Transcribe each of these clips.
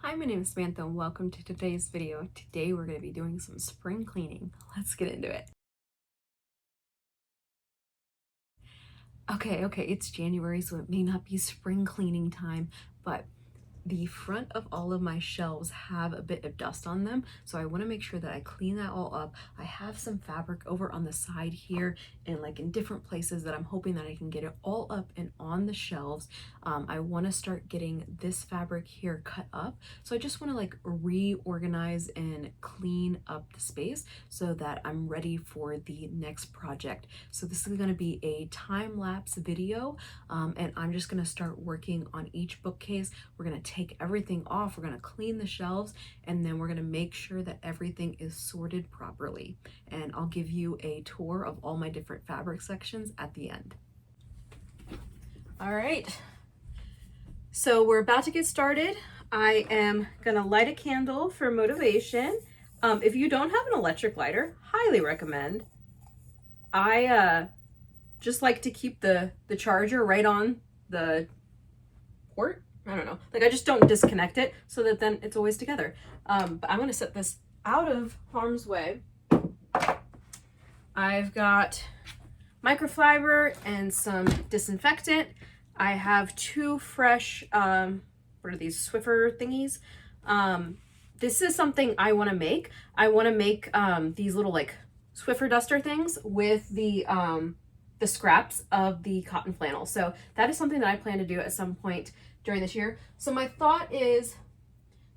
Hi, my name is Samantha and welcome to today's video. Today we're going to be doing some spring cleaning. Let's get into it. Okay, it's January, so it may not be spring cleaning time, but the front of all of my shelves have a bit of dust on them, so I want to make sure that I clean that all up. I have some fabric over on the side here and like in different places that I'm hoping that I can get it all up and on the shelves. I want to start getting this fabric here cut up, so I just want to like reorganize and clean up the space so that I'm ready for the next project. So this is going to be a time-lapse video, and I'm just going to start working on each bookcase. We're going to take everything off, we're going to clean the shelves, and then we're going to make sure that everything is sorted properly. And I'll give you a tour of all my different fabric sections at the end. All right, so we're about to get started. I am going to light a candle for motivation. If you don't have an electric lighter, highly recommend. I just like to keep the charger right on the port. I don't know, like I just don't disconnect it so that then it's always together. But I'm gonna set this out of harm's way. I've got microfiber and some disinfectant. I have two fresh, what are these, Swiffer thingies? This is something I want to make. I want to make these little like Swiffer duster things with the scraps of the cotton flannel. So that is something that I plan to do at some point during this year. So my thought is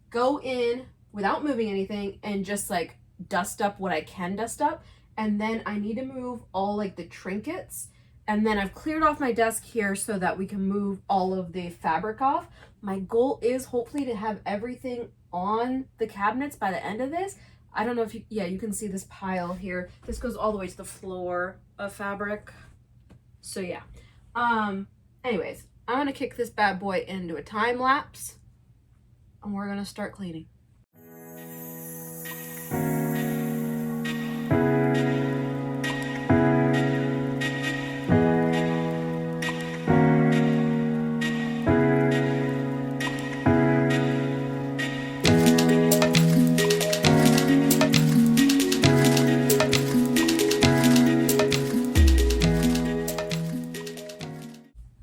go in without moving anything and just like dust up what I can dust up. And then I need to move all like the trinkets. And then I've cleared off my desk here so that we can move all of the fabric off. My goal is hopefully to have everything on the cabinets by the end of this. I don't know if you can see this pile here. This goes all the way to the floor of fabric. So yeah. Anyways, I'm gonna kick this bad boy into a time lapse and we're gonna start cleaning.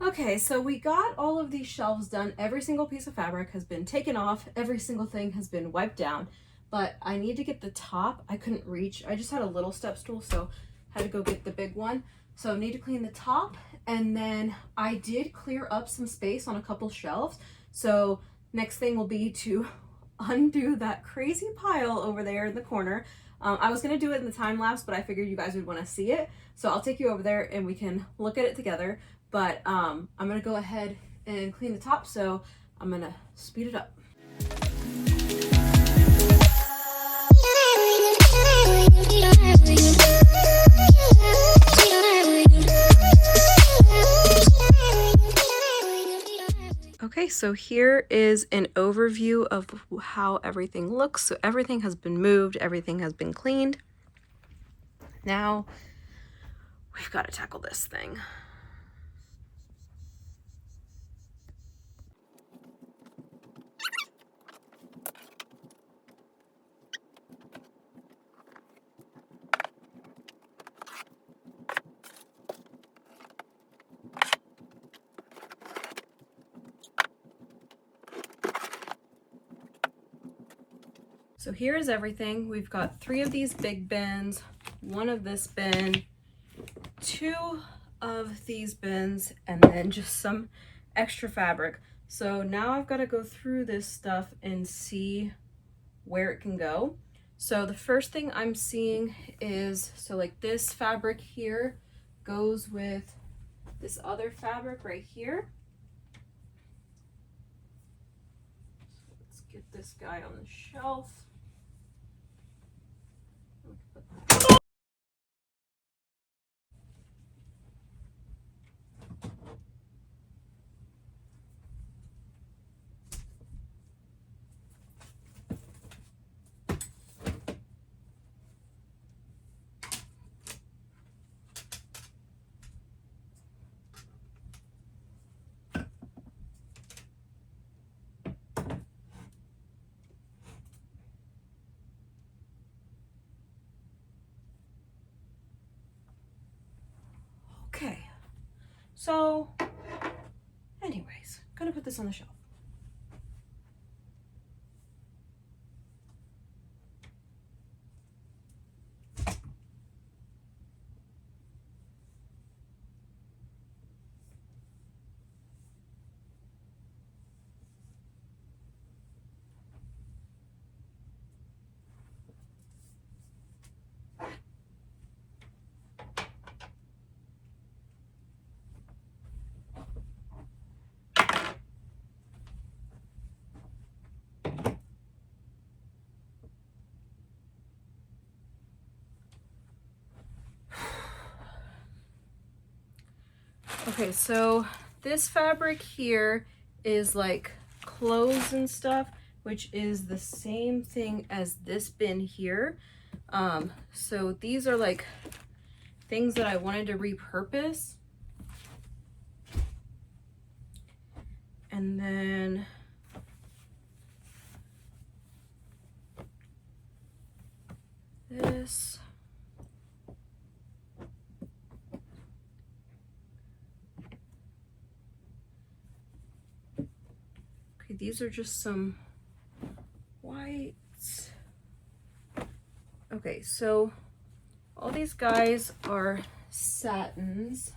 Okay, so we got all of these shelves done. Every single piece of fabric has been taken off. Every single thing has been wiped down, but I need to get the top. I couldn't reach. I just had a little step stool, so had to go get the big one. So I need to clean the top, and then I did clear up some space on a couple shelves. So next thing will be to undo that crazy pile over there in the corner. I was gonna do it in the time lapse, but I figured you guys would want to see it. So I'll take you over there and we can look at it together. But I'm gonna go ahead and clean the top, so I'm gonna speed it up. Okay, so here is an overview of how everything looks. So everything has been moved, everything has been cleaned. Now we've got to tackle this thing. So here is everything. We've got 3 of these big bins, 1 of this bin, 2 of these bins, and then just some extra fabric. So now I've got to go through this stuff and see where it can go. So the first thing I'm seeing is, so like this fabric here goes with this other fabric right here. So let's get this guy on the shelf. So anyways, gonna put this on the shelf. Okay, so this fabric here is like clothes and stuff, which is the same thing as this bin here. So these are like things that I wanted to repurpose. And then this. Okay, these are just some whites. Okay, so all these guys are satins.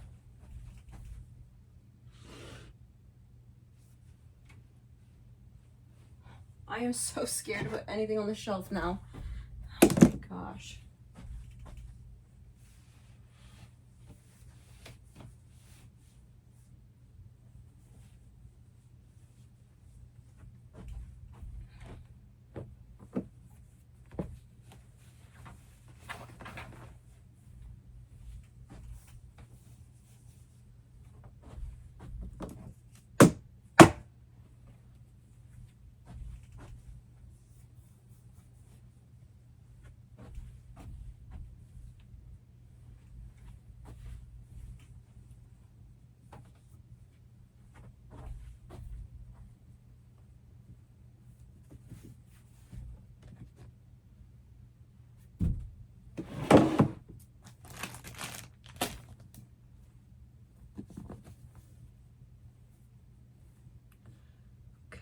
I am so scared to put anything on the shelf now. Oh my gosh.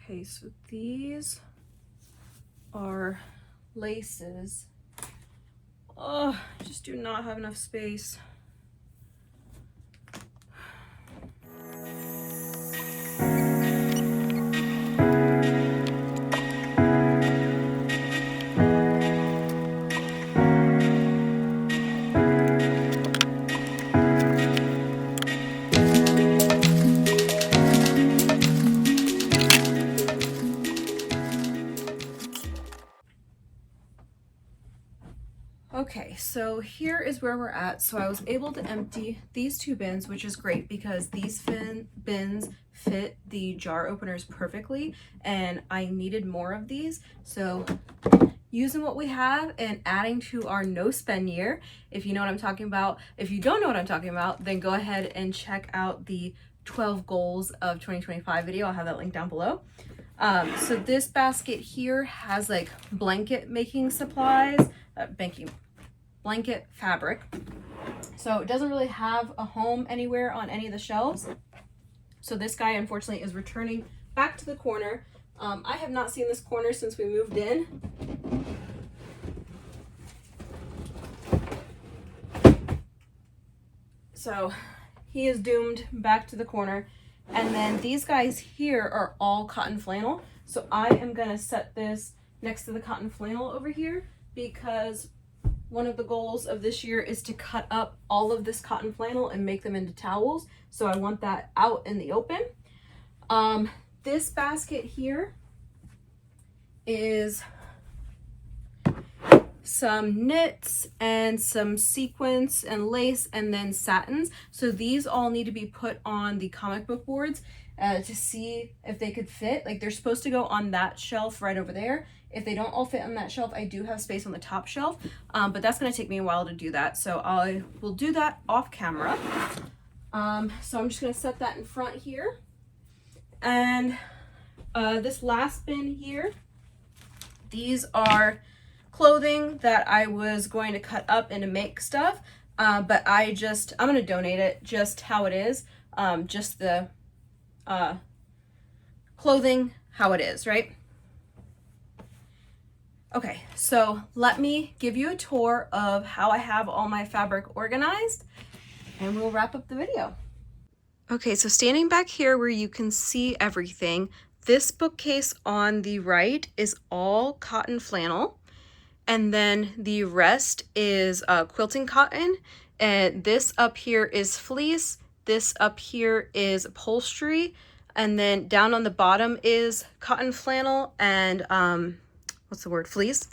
Okay, so these are laces. Oh, I just do not have enough space. Okay, so here is where we're at. So I was able to empty these two bins, which is great because these bins fit the jar openers perfectly, and I needed more of these. So using what we have and adding to our no spend year, if you know what I'm talking about. If you don't know what I'm talking about, then go ahead and check out the 12 goals of 2025 video. I'll have that link down below. So this basket here has like blanket making supplies, blanket fabric. So it doesn't really have a home anywhere on any of the shelves. So this guy unfortunately is returning back to the corner. I have not seen this corner since we moved in. So he is doomed back to the corner. And then these guys here are all cotton flannel. So I am gonna set this next to the cotton flannel over here because one of the goals of this year is to cut up all of this cotton flannel and make them into towels. So I want that out in the open. This basket here is some knits and some sequins and lace and then satins. So these all need to be put on the comic book boards to see if they could fit. Like they're supposed to go on that shelf right over there. If they don't all fit on that shelf, I do have space on the top shelf, but that's gonna take me a while to do that. So I will do that off camera. So I'm just gonna set that in front here. And this last bin here, these are clothing that I was going to cut up and to make stuff, but I'm gonna donate it just how it is. just the clothing how it is, right? Okay, so let me give you a tour of how I have all my fabric organized, and we'll wrap up the video. Okay, so standing back here where you can see everything, this bookcase on the right is all cotton flannel, and then the rest is quilting cotton, and this up here is fleece, this up here is upholstery, and then down on the bottom is cotton flannel and what's the word, fleece.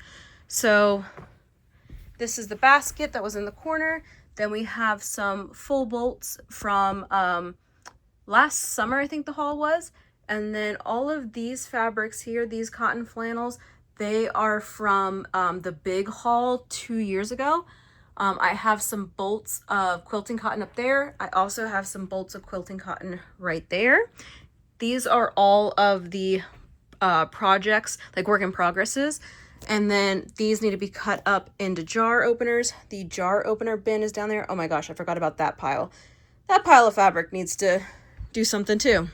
So this is the basket that was in the corner. Then we have some full bolts from last summer, I think the haul was. And then all of these fabrics here, these cotton flannels, they are from the big haul 2 years ago. I have some bolts of quilting cotton up there. I also have some bolts of quilting cotton right there. These are all of the projects, like work in progresses. And then these need to be cut up into jar openers. The jar opener bin is down there. Oh my gosh, I forgot about that pile. That pile of fabric needs to do something too.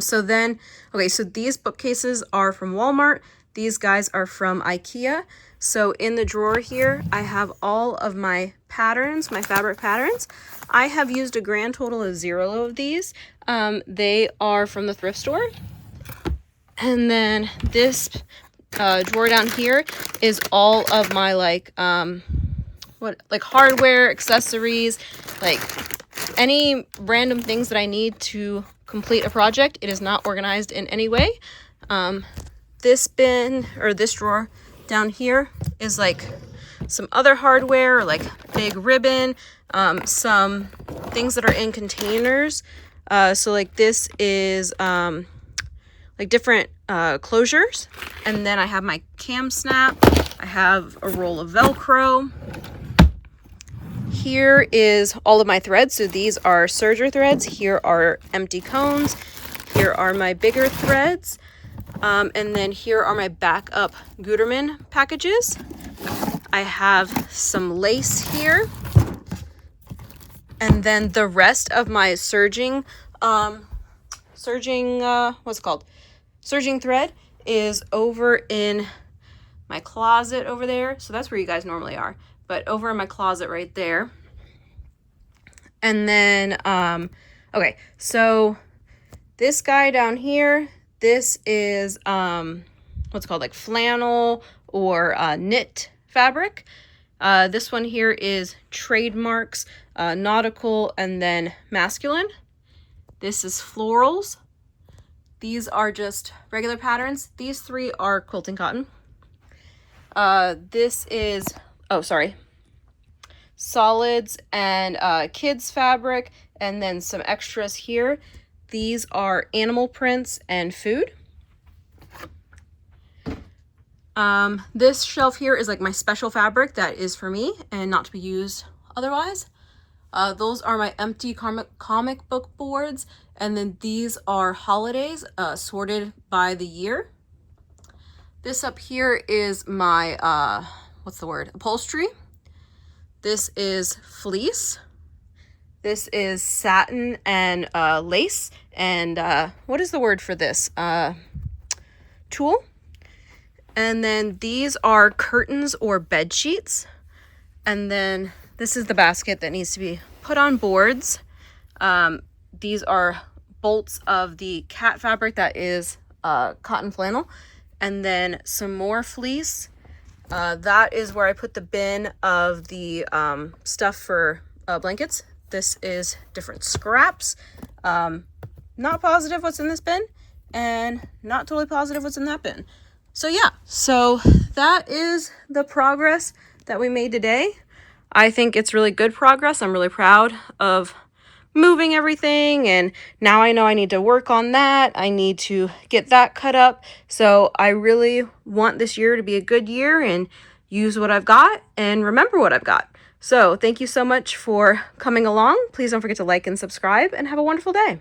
So these bookcases are from Walmart. These guys are from IKEA. So in the drawer here, I have all of my patterns, my fabric patterns. I have used a grand total of 0 of these. They are from the thrift store. And then this drawer down here is all of my like hardware, accessories, like any random things that I need to complete a project. It is not organized in any way. This bin or this drawer down here is like some other hardware, like big ribbon, some things that are in containers. So like this is like different closures. And then I have my cam snap. I have a roll of Velcro. Here is all of my threads. So these are serger threads. Here are empty cones. Here are my bigger threads. And then here are my backup Gutermann packages. I have some lace here. And then the rest of my serging thread is over in my closet over there. So that's where you guys normally are, but over in my closet right there. And then, okay, so this guy down here, this is, what's it called, like flannel or knit fabric. This one here is trademarks, nautical, and then masculine. This is florals. These are just regular patterns. These 3 are quilting cotton. This is, solids and kids fabric, and then some extras here. These are animal prints and food. This shelf here is like my special fabric that is for me and not to be used otherwise. Those are my empty comic book boards, and then these are holidays sorted by the year. This up here is my upholstery. This is fleece. This is satin and lace, and what is the word for this? Tulle. And then these are curtains or bed sheets. And then this is the basket that needs to be put on boards. These are bolts of the cat fabric that is cotton flannel. And then some more fleece. That is where I put the bin of the stuff for blankets. This is different scraps. Not positive what's in this bin, and not totally positive what's in that bin. So yeah, so that is the progress that we made today. I think it's really good progress. I'm really proud of moving everything, and now I know I need to work on that. I need to get that cut up. So I really want this year to be a good year and use what I've got and remember what I've got. So thank you so much for coming along. Please don't forget to like and subscribe, and have a wonderful day.